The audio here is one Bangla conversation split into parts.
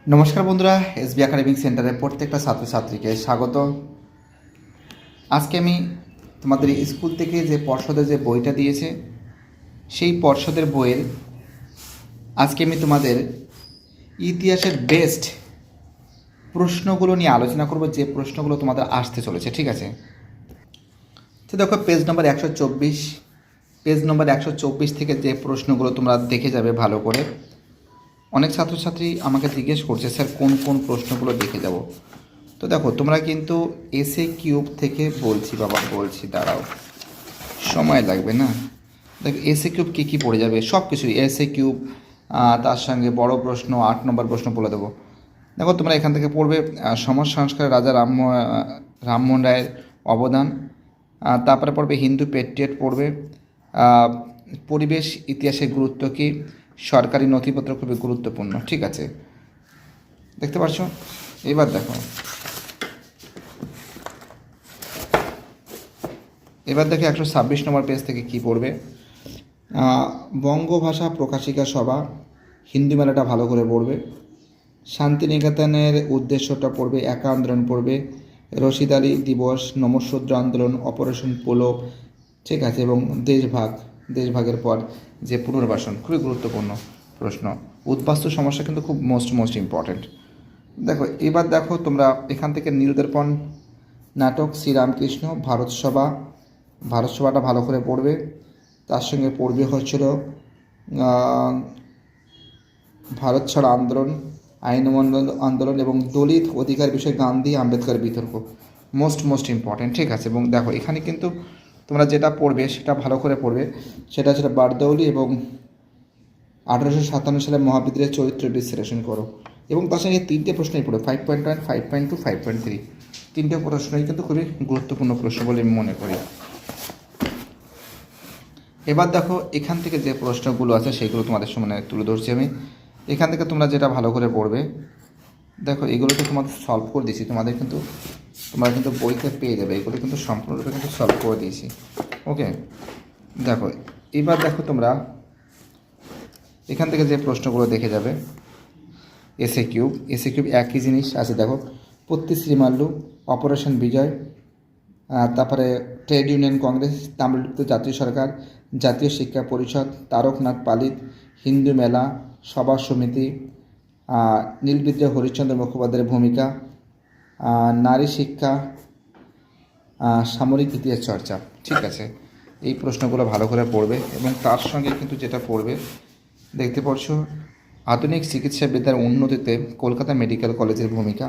নমস্কার বন্ধুরা, এসবি একাডেমিক সেন্টারের প্রত্যেকটা ছাত্রছাত্রীকে স্বাগত। আজকে আমি তোমাদের স্কুল থেকে যে পর্ষদের যে বইটা দিয়েছে সেই পর্ষদের বইয়ের আজকে আমি তোমাদের ইতিহাসের বেস্ট প্রশ্নগুলো নিয়ে আলোচনা করব, যে প্রশ্নগুলো তোমাদের আসতে চলেছে। ঠিক আছে, তো দেখো পেজ নম্বর 124, পেজ নম্বর 124 থেকে যে প্রশ্নগুলো তোমরা দেখে যাবে ভালো করে। অনেক ছাত্রছাত্রী আমাকে জিজ্ঞেস করছে, স্যার কোন কোন প্রশ্নগুলো দেখে যাব। তো দেখো তোমরা কিন্তু এসএ কিউব থেকে বলছি, দাঁড়াও, সময় লাগবে না। দেখো এসএ কিউব কী কী পড়ে যাবে, সব কিছুই এসএ কিউব, তার সঙ্গে বড় প্রশ্ন 8 নম্বর প্রশ্ন বলে দেবো। দেখো তোমরা এখান থেকে পড়বে সমাজ সংস্কারে রাজা রামমোহন রায়ের অবদান, তারপরে পড়বে হিন্দু পেট্রিয়ট পড়বে, পরিবেশ ইতিহাসের গুরুত্ব কী, সরকারি নথিপত্র খুবই গুরুত্বপূর্ণ। ঠিক আছে, দেখতে পাচ্ছ। এবার দেখো এবার দেখো 126 নম্বর পেজ থেকে কি পড়বে। বঙ্গভাষা প্রকাশিকা সভা, হিন্দু মেলাটা ভালো করে পড়বে। শান্তিনিকেতনের উদ্দেশ্যটা পড়বে, একা আন্দোলন পড়বে, রশিদ আলী দিবস, নমঃশূদ্র আন্দোলন, অপারেশন পোলো। ঠিক আছে, এবং দেশভাগের পর যে পুনর্বাসন, খুবই গুরুত্বপূর্ণ প্রশ্ন। উদ্বাস্তু সমস্যা কিন্তু খুব মোস্ট ইম্পর্ট্যান্ট। দেখো এবার দেখো তোমরা এখান থেকে নীলদর্পণ নাটক, শ্রীরামকৃষ্ণ, ভারতসভাটা ভালো করে পড়বে। তার সঙ্গে পড়বে হচ্ছিল ভারত ছাড় আন্দোলন, আইন আন্দোলন এবং দলিত অধিকার বিষয়ে গান্ধী আম্বেদকর বিতর্ক, মোস্ট ইম্পর্ট্যান্ট। ঠিক আছে, এবং দেখো এখানে কিন্তু তোমরা যেটা পড়বে সেটা ভালো করে পড়বে, সেটা হচ্ছে বারদৌলি এবং 1857 সালে মহাবিদ্রোহের চরিত্র বিশ্লেষণ করো। এবং তার সঙ্গে 3টে প্রশ্নই পড়ো, 5.1, 5.2, 5.3, 3টে প্রশ্নই কিন্তু খুবই গুরুত্বপূর্ণ প্রশ্ন বলে আমি মনে করি। এবার দেখো এখান থেকে যে প্রশ্নগুলো আছে সেগুলো তোমাদের সামনে তুলে ধরছি আমি। এখান থেকে তোমরা যেটা ভালো করে পড়বে, দেখো এগুলোকে তোমাদের সলভ করে দিয়েছি, তোমরা কিন্তু বইতে পেয়ে যাবে, এগুলো কিন্তু সম্পূর্ণরূপে কিন্তু সলভ করে দিয়েছি। ওকে, দেখো এবার দেখো তোমরা এখান থেকে যে প্রশ্নগুলো দেখে যাবে, এসএ কিউব একই জিনিস আছে। দেখো পত্তি শ্রীমাল্লু, অপারেশন বিজয়, তারপরে ট্রেড ইউনিয়ন কংগ্রেস, তামিলনাড়ু জাতীয় সরকার, জাতীয় শিক্ষা পরিষদ, তারকনাথ পালিত, হিন্দু মেলা, সভা সমিতি, নীল বিদ্রোহ হরিশ্চন্দ্র মুখোপাধ্যায়ের ভূমিকা, নারী শিক্ষা, সামরিক ইতিহাস চর্চা। ঠিক আছে, এই প্রশ্নগুলো ভালো করে পড়বে। এবং তার সঙ্গে কিন্তু যেটা পড়বে, দেখতে পাচ্ছ আধুনিক চিকিৎসাবিদ্যার উন্নতিতে কলকাতা মেডিকেল কলেজের ভূমিকা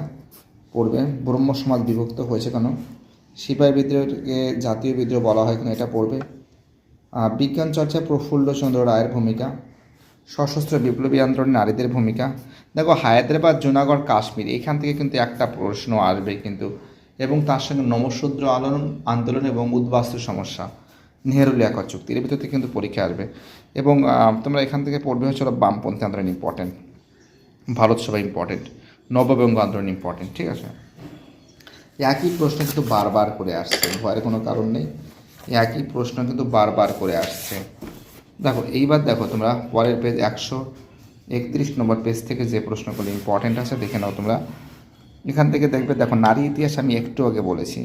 পড়বে। ব্রহ্ম সমাজ বিভক্ত হয়েছে কেন, সিপাহী বিদ্রোহকে জাতীয় বিদ্রোহ বলা হয় কেন, এটা পড়বে। বিজ্ঞান চর্চায় প্রফুল্লচন্দ্র রায়ের ভূমিকা, সশস্ত্র বিপ্লবী আন্দোলনে নারীদের ভূমিকা। দেখো হায়দ্রাবাদ, জুনাগড়, কাশ্মীর, এখান থেকে কিন্তু একটা প্রশ্ন আসবে কিন্তু। এবং তার সঙ্গে নমঃশূদ্র আন্দোলন এবং উদ্বাস্তু সমস্যা, নেহেরু লিয়াকত চুক্তি, এর ভিতর থেকে কিন্তু পরীক্ষা আসবে। এবং তোমরা এখান থেকে পড়বে হচ্ছে বামপন্থী আন্দোলন ইম্পর্টেন্ট, ভারত সভা ইম্পর্টেন্ট, নববঙ্গ আন্দোলন ইম্পর্টেন্ট। ঠিক আছে, একই প্রশ্ন কিন্তু বারবার করে আসছে, ভয়ের কোনো কারণ নেই, একই প্রশ্ন কিন্তু বারবার করে আসছে। দেখো এইবার দেখো তোমরা পরের পেজ 131 নম্বর পেজ থেকে যে প্রশ্নগুলো ইম্পর্টেন্ট আছে দেখে নাও তোমরা। এখান থেকে দেখবে, দেখো নারী ইতিহাস আমি একটু আগে বলেছি,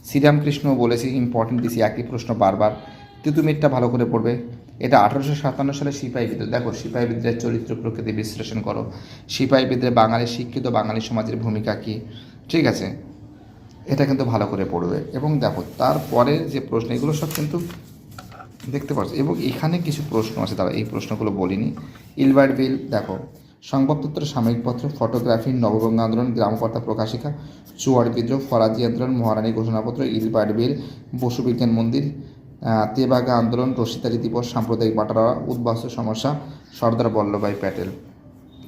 শ্রীরামকৃষ্ণও বলেছি, ইম্পর্টেন্ট দিছি, একই প্রশ্ন বারবার। তিতুমিরটা ভালো করে পড়বে। এটা 1857 সালে সিপাহী বিদ্রোহ। দেখো সিপাহী বিদ্রোহের চরিত্র প্রকৃতি বিশ্লেষণ করো, সিপাহী বিদ্রোহে শিক্ষিত বাঙালি সমাজের ভূমিকা কী। ঠিক আছে, এটা কিন্তু ভালো করে পড়বে। এবং দেখো তারপরের যে প্রশ্ন, এগুলো সব কিন্তু দেখতে পাচ্ছ। এবং এখানে কিছু প্রশ্ন আছে, তারা এই প্রশ্নগুলো বলিনি। ইলবার্ট বিল, দেখো সংবাদপত্র, সাময়িক পত্র, ফটোগ্রাফি, নববঙ্গ আন্দোলন, গ্রামকর্তা প্রকাশিকা, চুয়াড় বিদ্রোহ, ফরাজি আন্দোলন, মহারানী ঘোষণাপত্র, ইলবার্ট বিল, বসু বিজ্ঞান মন্দির, তেবাগা আন্দোলন, রশিদ আলী দিবস, সাম্প্রদায়িক বাটারা, উদ্বাস্তু সমস্যা, সর্দার বল্লভভাই প্যাটেল।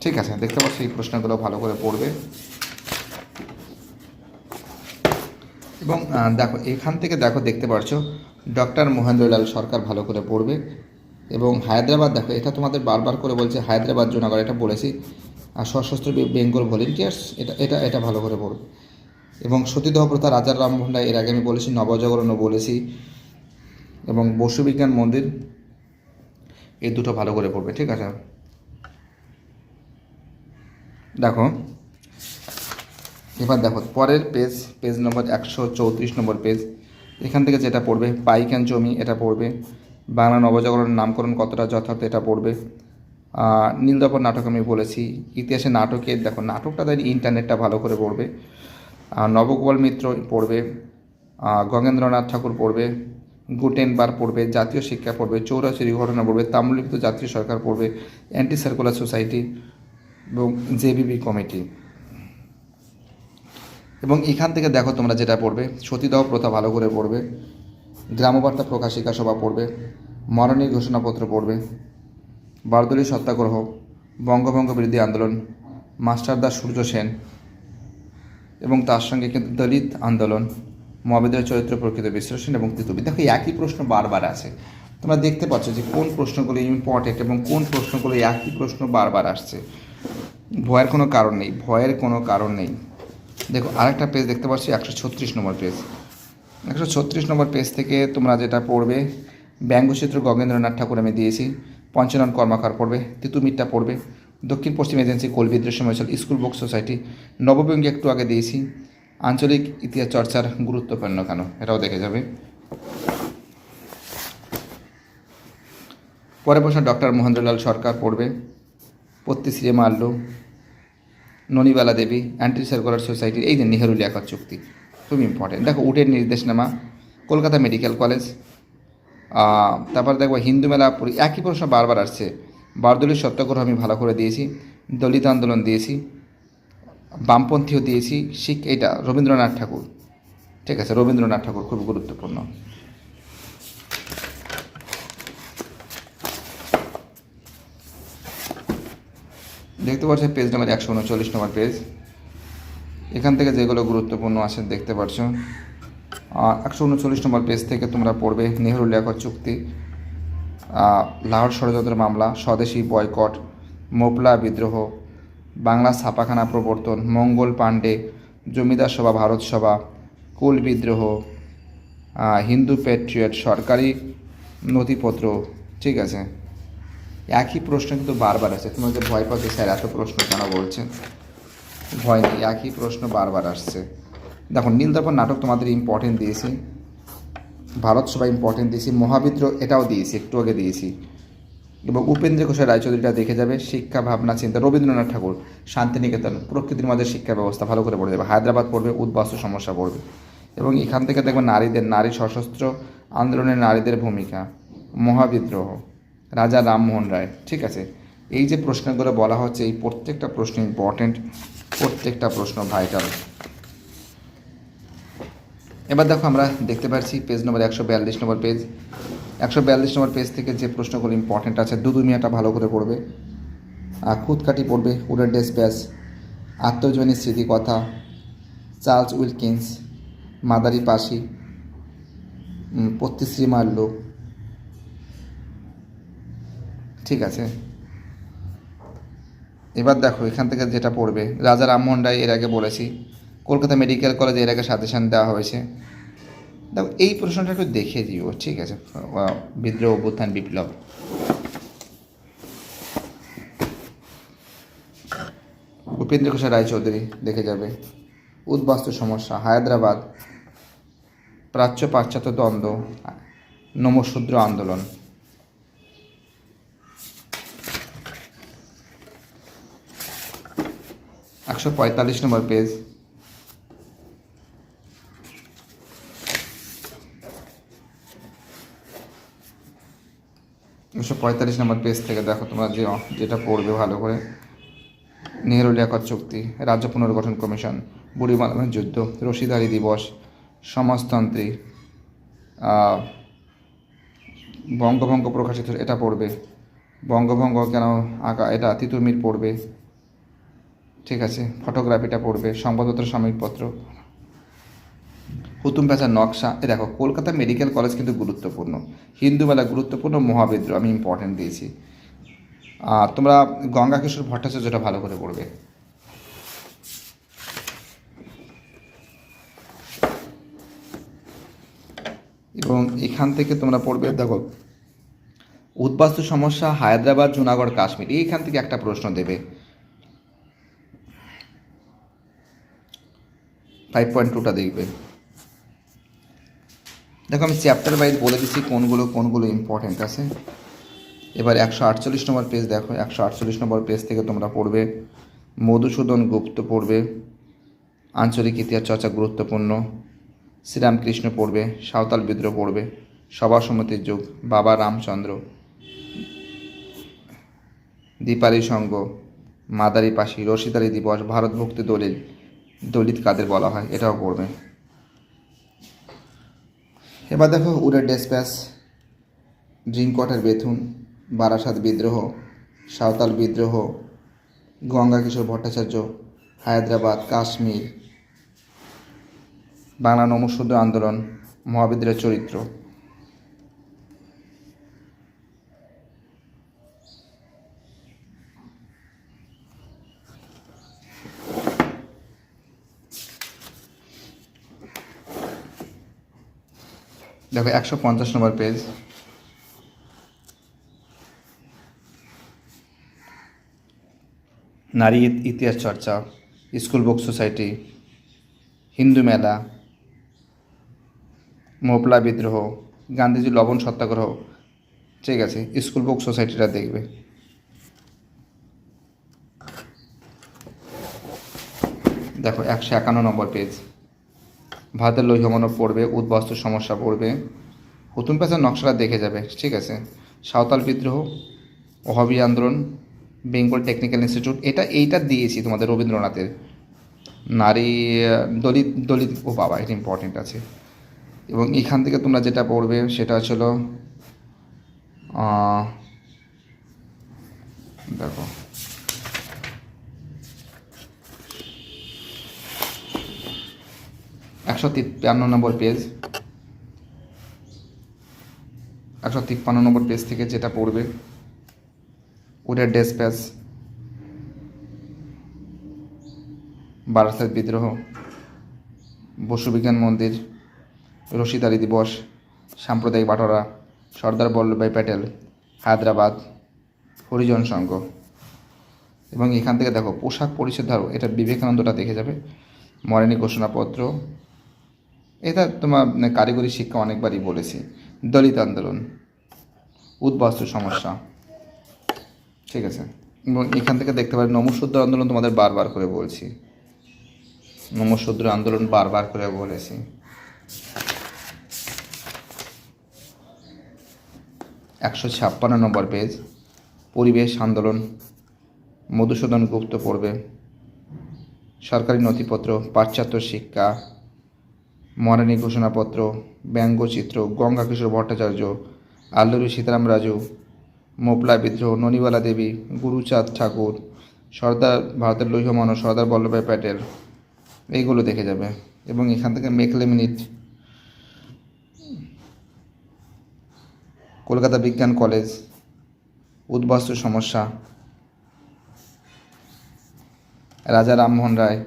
ঠিক আছে, দেখতে পাচ্ছ এই প্রশ্নগুলো ভালো করে পড়বে। এবং দেখো এখান থেকে দেখতে পাচ্ছ ডক্টর মহেন্দ্রলাল সরকার, ভালো করে পড়বে। এবং হায়দ্রাবাদ, দেখো এটা তোমাদের বারবার করে বলছে, হায়দ্রাবাদ জুনাগড়, এটা বলেছি। আর সশস্ত্র বেঙ্গল ভলেন্টিয়ার্স, এটা ভালো করে পড়বে। এবং সতীদাহ প্রথা, রাজার রামমোহন রায়, এর আগে আমি বলেছি, নবজাগরণও বলেছি। এবং বসু বিজ্ঞান মন্দির, এই দুটো ভালো করে পড়বে। ঠিক আছে, দেখো এবার দেখো পরের পেজ নম্বর 134 নম্বর পেজ। এখান থেকে যেটা পড়বে পাইকান জমি এটা পড়বে, বাংলা নবজাগরণের নামকরণ কতটা যথার্থ এটা পড়বে, নীলদর্পণ নাটক আমি বলেছি, ইতিহাসে নাটকের দেখো নাটকটা তাই ইন্টারনেটটা ভালো করে পড়বে, নবগোপাল মিত্র পড়বে, গঙ্গেন্দ্রনাথ ঠাকুর পড়বে, গুটেনবার পড়বে, জাতীয় শিক্ষা পড়বে, চৌরাচুরি ঘটনা পড়বে, তাম্রলিপ্ত জাতীয় সরকার পড়বে, অ্যান্টি সার্কুলার সোসাইটি এবং জেবিবি কমিটি। এবং এখান থেকে দেখো তোমরা যেটা পড়বে সতীদাহ প্রথা ভালো করে পড়বে, গ্রামবার্তা প্রকাশিকা সভা পড়বে, মরণীর ঘোষণাপত্র পড়বে, বারদলীয় সত্যাগ্রহ, বঙ্গভঙ্গ বিরোধী আন্দোলন, মাস্টারদা সূর্য সেন এবং তার সঙ্গে কিন্তু দলিত আন্দোলন, মহাবিদ্যালয়ের চরিত্র প্রকৃত বিশ্লেষণ এবং তিতুবি। দেখো একই প্রশ্ন বারবার আছে, তোমরা দেখতে পাচ্ছ যে কোন প্রশ্নগুলো ইম্পর্টেন্ট এবং কোন প্রশ্নগুলো একই প্রশ্ন বারবার আসছে। ভয়ের কোনো কারণ নেই, ভয়ের কোনো কারণ নেই। দেখো আরেকটা পেজ দেখতে পাচ্ছি 136 নম্বর পেজ। 136 নম্বর পেজ থেকে তোমরা যেটা পড়বে ব্যঙ্গচিত্র গগেন্দ্রনাথ ঠাকুর আমি দিয়েছি, পঞ্চনন কর্মকার পড়বে, তিতুমিরটা পড়বে, দক্ষিণ পশ্চিম এজেন্সি কোল বিদ্রোহ সময়কাল স্কুল বুক সোসাইটি, নববঙ্গে একটু আগে দিয়েছি, আঞ্চলিক ইতিহাস চর্চার গুরুত্বপূর্ণ কেন এটাও দেখে যাবে। পরে প্রশ্ন ডক্টর মহেন্দ্রলাল সরকার পড়বে, পত্তিশ্রী মাল্য, ননিবালা দেবী, অ্যান্টি সার্কুলার সোসাইটির এই যে নেহেরু লিয়াকত চুক্তি খুব ইম্পর্টেন্ট। দেখো উটের নির্দেশনামা, কলকাতা মেডিকেল কলেজ, তারপর দেখবো হিন্দু মেলা, একই প্রশ্ন বারবার আসছে, বারদলীয় সত্যাগ্রহ আমি ভালো করে দিয়েছি, দলিত আন্দোলন দিয়েছি, বামপন্থীও দিয়েছি, এইটা রবীন্দ্রনাথ ঠাকুর, ঠিক আছে রবীন্দ্রনাথ ঠাকুর খুব গুরুত্বপূর্ণ। দেখতে পাচ্ছ পেজ নাম্বার 139 নম্বর পেজ। এখান থেকে যেগুলো গুরুত্বপূর্ণ আছে দেখতে পাচ্ছ 139 নম্বর পেজ থেকে তোমরা পড়বে নেহেরু লিয়াকত চুক্তি, লাহোর ষড়যন্ত্র মামলা, স্বদেশী বয়কট, মোপলা বিদ্রোহ, বাংলা ছাপাখানা প্রবর্তন, মঙ্গল পাণ্ডে, জমিদার সভা ভারত সভা, কুল বিদ্রোহ, হিন্দু প্যাট্রিয়ট, সরকারি নথিপত্র, ঠিক আছে। একই প্রশ্ন কিন্তু বারবার আসছে, তোমরা যে ভয় পাচ্ছ স্যার এত প্রশ্ন কেন বলছেন, ভয় নেই, একই প্রশ্ন বারবার আসছে। দেখো নীলদর্পণ নাটক তোমাদের ইম্পর্টেন্ট দিয়েছি, ভারত সভা ইম্পর্টেন্ট দিয়েছি, মহাবিদ্রোহ এটাও দিয়েছি একটু আগে দিয়েছি, এবং উপেন্দ্র ঘোষের রায়চৌধুরীটা দেখে যাবে, শিক্ষা ভাবনা চিন্তা, রবীন্দ্রনাথ ঠাকুর, শান্তিনিকেতন, প্রকৃতির মাঝে শিক্ষা ব্যবস্থা ভালো করে পড়ে যাবে, হায়দ্রাবাদ পড়বে, উদ্বাস্তু সমস্যা পড়বে। এবং এখান থেকে দেখবে নারী সশস্ত্র আন্দোলনের নারীদের ভূমিকা, মহাবিদ্রোহ, রাজা রামমোহন রায়, ঠিক আছে। এই যে প্রশ্নগুলো বলা হচ্ছে এই প্রত্যেকটা প্রশ্ন ইম্পর্টেন্ট, প্রত্যেকটা প্রশ্ন ভাইটাল। এবার দেখো আমরা দেখতে পাচ্ছি পেজ নম্বর 142 নম্বর পেজ। 142 নম্বর পেজ থেকে যে প্রশ্নগুলো ইম্পর্টেন্ট আছে দুদুমিয়াটা ভালো করে পড়বে, খুদকাঠি পড়বে, উডের ডেসপ্যাচ, আত্মজীবনী স্মৃতিকথা, চার্লস উইলকিন্স, মাদারি পাশি, পত্তিশ্রী মাল্য, ঠিক আছে। এবার দেখো এখান থেকে যেটা পড়বে রাজা রামমোহন রায় এর আগে বলেছি, কলকাতা মেডিকেল কলেজে এর আগে সাজেশান দেওয়া হয়েছে। দেখো এই প্রশ্নটা একটু দেখে দিও, ঠিক আছে। বিদ্রোহ, অভ্যুত্থান, বিপ্লব, উপেন্দ্র ঘোষের রায়চৌধুরী দেখে যাবে, উদ্বাস্তু সমস্যা, হায়দ্রাবাদ, প্রাচ্য পাশ্চাত্য দ্বন্দ্ব, নমশূদ্র আন্দোলন। একশো 45 নম্বর পেজ। 145 নম্বর পেজ থেকে দেখো তোমরা যেটা পড়বে ভালো করে, নেহেরু লিয়াকত চুক্তি, রাজ্য পুনর্গঠন কমিশন, বুড়িমালামের যুদ্ধ, রশিদারি দিবস, সমাজতন্ত্রী, বঙ্গভঙ্গ প্রকাশিত এটা পড়বে, বঙ্গভঙ্গ কেন আঁকা এটা তিতুমির পড়বে, ঠিক আছে। ফটোগ্রাফিটা পড়বে, সংবাদপত্র সাময়িকপত্র, হুতুম প্যাঁচার নকশা। দেখো কলকাতা মেডিকেল কলেজ কিন্তু গুরুত্বপূর্ণ, হিন্দু মেলা গুরুত্বপূর্ণ, মহাবিদ্রোহ আমি ইম্পর্টেন্ট দিয়েছি। তোমরা গঙ্গা কিশোর ভট্টাচার্যটা ভালো করে পড়বে। এবং এখান থেকে তোমরা পড়বে দেখো উদ্বাস্তু সমস্যা, হায়দ্রাবাদ, জুনাগড়, কাশ্মীর, এইখান থেকে একটা প্রশ্ন দেবে। 5.2টা দেখবে। দেখো আমি চ্যাপ্টার ওয়াইজ বলে দিচ্ছি কোনগুলো ইম্পর্টেন্ট আছে। এবার 148 নম্বর পেজ দেখো। 148 নম্বর পেজ থেকে তোমরা পড়বে মধুসূদন গুপ্ত পড়বে, আঞ্চলিক ইতিহাস চর্চা গুরুত্বপূর্ণ। শ্রীরামকৃষ্ণ পড়বে, সাঁওতাল বিদ্রোহ পড়বে, সভা সমিতির যুগ, বাবা রামচন্দ্র, দীপালি সংঘ, মাদারি পাশি, রশিদারি দিবস, ভারত ভক্তি দলিল, দলিত কাদের বলা হয়, এটাও পড়বে। এবার দেখো উড়ের despatch, Drinkwater Bethune, Barasat বিদ্রোহ, সাঁওতাল বিদ্রোহ, গঙ্গা কিশোর ভট্টাচার্য, হায়দ্রাবাদ, কাশ্মীর, বাংলা নমঃশূদ্র আন্দোলন, মহাবিদ্রোহের চরিত্র। দেখো 150 নম্বর পেজ, নারী ইতিহাস চর্চা, স্কুল বুক সোসাইটি, হিন্দু মেলা, মোপলা বিদ্রোহ, গান্ধীজি লবণ সত্যাগ্রহ। ঠিক আছে, স্কুল বুক সোসাইটিটা দেখবে। দেখো 151 নম্বর পেজ, ভারতের লৌহ মানব পড়বে, উদ্বাস্তু সমস্যা পড়বে, হুতুম প্যাঁচার নকশাটা দেখে যাবে। ঠিক আছে, সাঁওতাল বিদ্রোহ, ওহাবি আন্দোলন, বেঙ্গল টেকনিক্যাল ইনস্টিটিউট, এইটা দিয়েছি তোমাদের রবীন্দ্রনাথের। নারী দলিত ও বাবা, এটা ইম্পর্টেন্ট আছে। এবং এখান থেকে তোমরা যেটা পড়বে সেটা ছিল দেখো 153 নম্বর পেজ, 153 নম্বর পেজ থেকে যেটা পড়বে উডের ডেসপ্যাচ, বারাসাত বিদ্রোহ, বসু বিজ্ঞান মন্দির, রশিদারি দিবস, সাম্প্রদায়িক বাটোয়ারা, সর্দার বল্লভভাই প্যাটেল, হায়দ্রাবাদ, হরিজন সংঘ। এবং এখান থেকে দেখো পোশাক পরিচ্ছদ ধরো, এটা বিবেকানন্দটা দেখে যাবে। মরেনি ঘোষণাপত্র, এটা তোমার কারিগরি শিক্ষা অনেকবারই বলেছি। দলিত আন্দোলন, উদ্বাস্তু সমস্যা। ঠিক আছে, এবং এখান থেকে দেখতে পারি নমঃশূদ্র আন্দোলন, তোমাদের বারবার করে বলছি, নমঃশূদ্র আন্দোলন বারবার করে বলেছি। 156 নম্বর পেজ, পরিবেশ আন্দোলন, মধুসূদন গুপ্ত পড়বে, সরকারি নথিপত্র, পাশ্চাত্য শিক্ষা, মহারানী ঘোষণাপত্র, ব্যঙ্গচিত্র, গঙ্গা কিশোর ভট্টাচার্য, আল্লুরি সীতারাম রাজু, মোপলা বিদ্রোহ, ননিবালা দেবী, গুরুচাঁদ ঠাকুর, ভারতের লৌহ মানব, সর্দার বল্লভভাই প্যাটেল, এইগুলো দেখে যাবে। এবং এখান থেকে মেকলে মিনিট, কলকাতা বিজ্ঞান কলেজ, উদ্বাস্তু সমস্যা, রাজা রামমোহন রায়,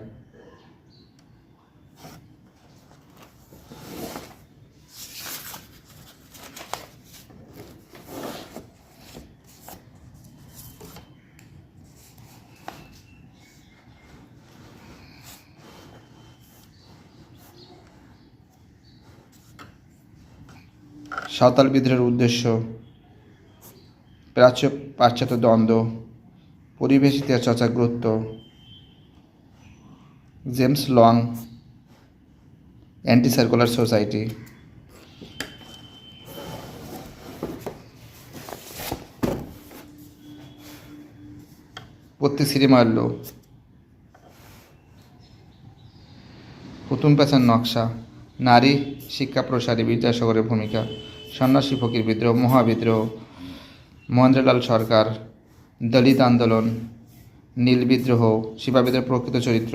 সাঁওতাল বিদ্রোহের উদ্দেশ্য, প্রাচ্য পাশ্চাত্য দ্বন্দ্ব, পরিবেশ ইতিহাস চর্চার গুরুত্ব, James Long, anti circular society. পত্তি শ্রীমাল্য, হুতুম প্যাঁচার নকশা, নারী শিক্ষা প্রসারে বিদ্যাসাগরের ভূমিকা, সন্ন্যাসী ফকির বিদ্রোহ, মহাবিদ্রোহ, মহেন্দ্রলাল সরকার, দলিত আন্দোলন, নীল বিদ্রোহ, শিবা বিদ্রোহের প্রকৃত চরিত্র।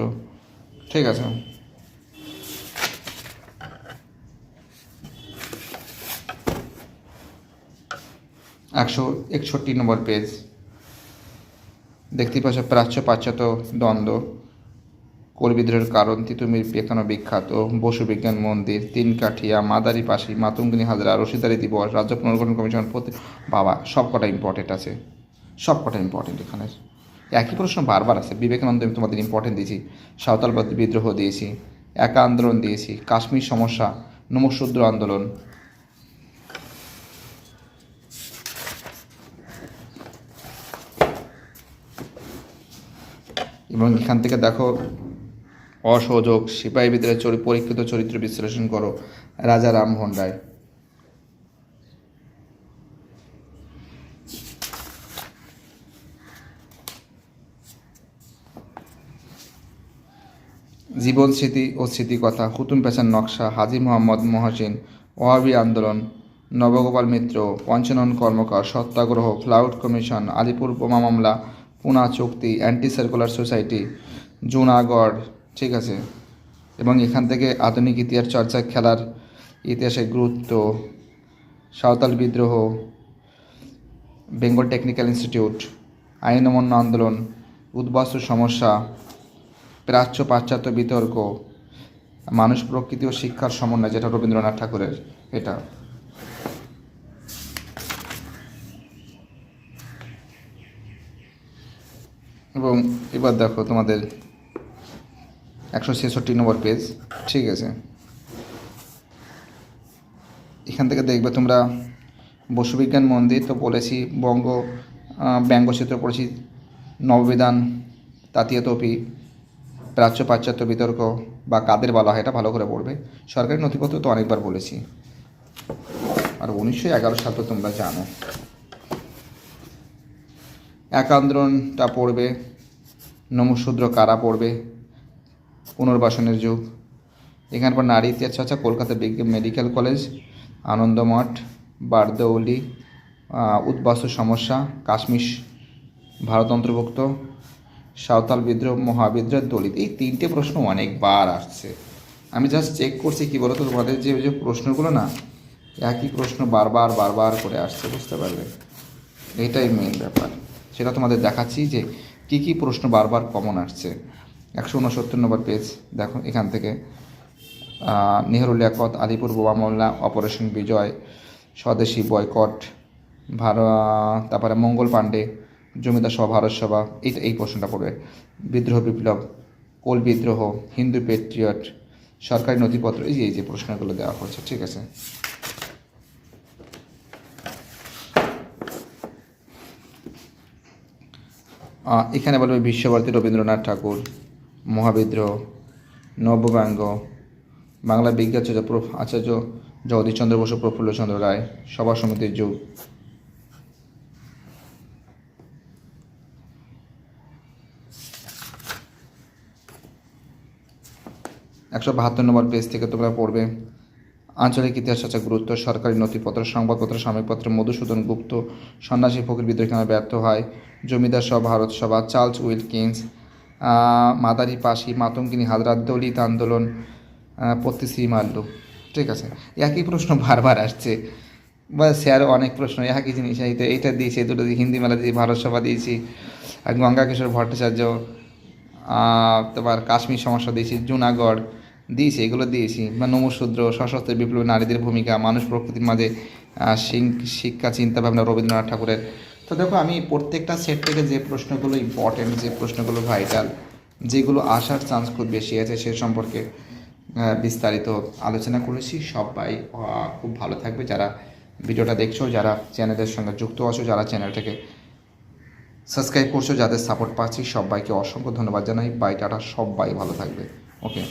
ঠিক আছে, একশো 61 নম্বর পেজ, দেখতে পাচ্ছ প্রাচ্য পাশ্চাত্য দ্বন্দ্ব, কোল বিদ্রোহের কারণ, তিতুমির পেখানো বিখ্যাত, বসু বিজ্ঞান মন্দির, তিন কাঠিয়া, মাদারি পাশি, মাতঙ্গিনী হাজরা, রশিদারি দিবস, রাজ্য পুনর্গঠন কমিশন, বাবা সব কটা ইম্পর্টেন্ট আছে, সব কটা ইম্পর্টেন্ট। এখানে একই প্রশ্ন বারবার আছে। বিবেকানন্দ আমি তোমাদের ইম্পর্টেন্ট দিয়েছি, সাঁওতাল বিদ্রোহ দিয়েছি, একা আন্দোলন দিয়েছি, কাশ্মীর সমস্যা, নমশূদ্র আন্দোলন। এবং এখান থেকে দেখো অসহযোগ, সিপাহী বিদ্রোহের পরীক্ষিত চরিত্র বিশ্লেষণ করো, রাজা রামমোহন রায়। জীবন স্মৃতি ও স্মৃতিকথা, হুতুম পেশার নকশা, হাজী মোহাম্মদ মহসিন, ওয়াহাবি আন্দোলন, নবগোপাল মিত্র, পঞ্চানন কর্মকার, সত্যাগ্রহ, ক্লাউড কমিশন, আলিপুর বোমা মামলা, পুনা চুক্তি, অ্যান্টি সার্কুলার সোসাইটি, জুনাগড়। ঠিক আছে। এবং এখান থেকে আধুনিক ইতিহাস চর্চা, খেলার ইতিহাসের গুরুত্ব, সাঁওতাল বিদ্রোহ, বেঙ্গল টেকনিক্যাল ইনস্টিটিউট, আইন অমান্য আন্দোলন, উদ্বাস্তু সমস্যা, প্রাচ্য পাশ্চাত্য বিতর্ক, মানুষ প্রকৃতি ও শিক্ষার সমন্বয়, যেটা রবীন্দ্রনাথ ঠাকুরের এটা। এবং এবার দেখো তোমাদের 166 নম্বর পেজ। ঠিক আছে। এখান থেকে দেখবে তোমরা বসুবিজ্ঞান মন্দির তো বলেছি, ব্যঙ্গচিত্র পড়েছি, নববিধান, তাঁতিয়া তোপি, প্রাচ্য পাশ্চাত্য বিতর্ক বা কাদের বলা হয়, এটা ভালো করে পড়বে। সরকারি নথিপত্র তো অনেকবার বলেছি। আর 1911 সাল তো তোমরা জানো। এক আন্দোলনটা পড়বে, নমশূদ্র কারা পড়বে, পুনর্বাসনের যুগ। এখান পর নারী ইতিহাস চর্চা, কলকাতা মেডিকেল কলেজ, আনন্দমঠ, বারদৌলি, উদ্বাস্তু সমস্যা, কাশ্মীর ভারত অন্তর্ভুক্ত, সাঁওতাল বিদ্রোহ, মহাবিদ্রোহ, দলিত। এই 3টে প্রশ্ন অনেকবার আসছে। আমি জাস্ট চেক করছি কী বলতো, তোমাদের যে প্রশ্নগুলো না, একই প্রশ্ন বারবার বারবার করে আসছে, বুঝতে পারবে। এটাই মেন ব্যাপার। সেটা তোমাদের দেখাচ্ছি যে কী কী প্রশ্ন বারবার কমন আসছে। 169 নম্বর পেজ দেখো। এখান থেকে নেহরু লিয়াকত, আলিপুর বোমা মামলা, অপারেশন বিজয়, স্বদেশী বয়কট, তারপরে মঙ্গল পাণ্ডে, জমিদার সভা, ভারত সভা, এই প্রশ্নটা পড়বে। বিদ্রোহ বিপ্লব, কোল বিদ্রোহ, হিন্দু পেট্রিয়ট, সরকারি নথিপত্র, এই যে প্রশ্নগুলো দেওয়া হচ্ছে। ঠিক আছে। এখানে বলবে বিশ্বভারতী, রবীন্দ্রনাথ ঠাকুর, মহাবিদ্রোহ, নবব্যঙ্গ, বাংলা বিজ্ঞান আচার্য জগদীশচন্দ্র বসু, প্রফুল্লচন্দ্র রায়, সভা সমিতির যুগ। একশো 72 নম্বর পেজ থেকে তোমরা পড়বে আঞ্চলিক ইতিহাস চর্চা, গুরুত্ব, সরকারি নথিপত্র, সংবাদপত্র, সাময়িকপত্র, মধুসূদন গুপ্ত, সন্ন্যাসী ফকির বিদ্রোহ কেন ব্যর্থ হয়, জমিদার সভা, ভারত সভা, চার্লস উইলকিন্স, মাদারি পাশি, মাতঙ্গিনী হাজরাত, দলিত আন্দোলন, পত্তিশ্রী মাল্লু। ঠিক আছে। একই প্রশ্ন বারবার আসছে, বা স্যার অনেক প্রশ্ন একই জিনিস। এইটা দিয়েছি, দুটো হিন্দি মেলা দিয়েছি, ভারত সভা দিয়েছি, গঙ্গা কিশোর ভট্টাচার্য, তোমার কাশ্মীর সমস্যা দিয়েছি, জুনাগড় দিয়েছি, এগুলো দিয়েছি। বা নমশূদ্র, সশস্ত্র বিপ্লবী নারীদের ভূমিকা, মানুষ প্রকৃতির মাঝে শিক্ষা চিন্তাভাবনা, রবীন্দ্রনাথ ঠাকুরের। তো দেখো, আমি প্রত্যেকটা সেট থেকে যে প্রশ্নগুলো ইম্পর্টেন্ট, যে প্রশ্নগুলো ভাইটাল, যেগুলো আসার চান্স খুব বেশি আছে, সে সম্পর্কে বিস্তারিত আলোচনা করেছি। সবাই খুব ভালো থাকবে, যারা ভিডিওটা দেখছো, যারা চ্যানেলের সঙ্গে যুক্ত আছো, যারা চ্যানেলটাকে সাবস্ক্রাইব করছো, যাদের সাপোর্ট পাচ্ছি, সবাইকে অসংখ্য ধন্যবাদ জানাই। বাই, টাটা, সবাই ভালো থাকবে। ওকে।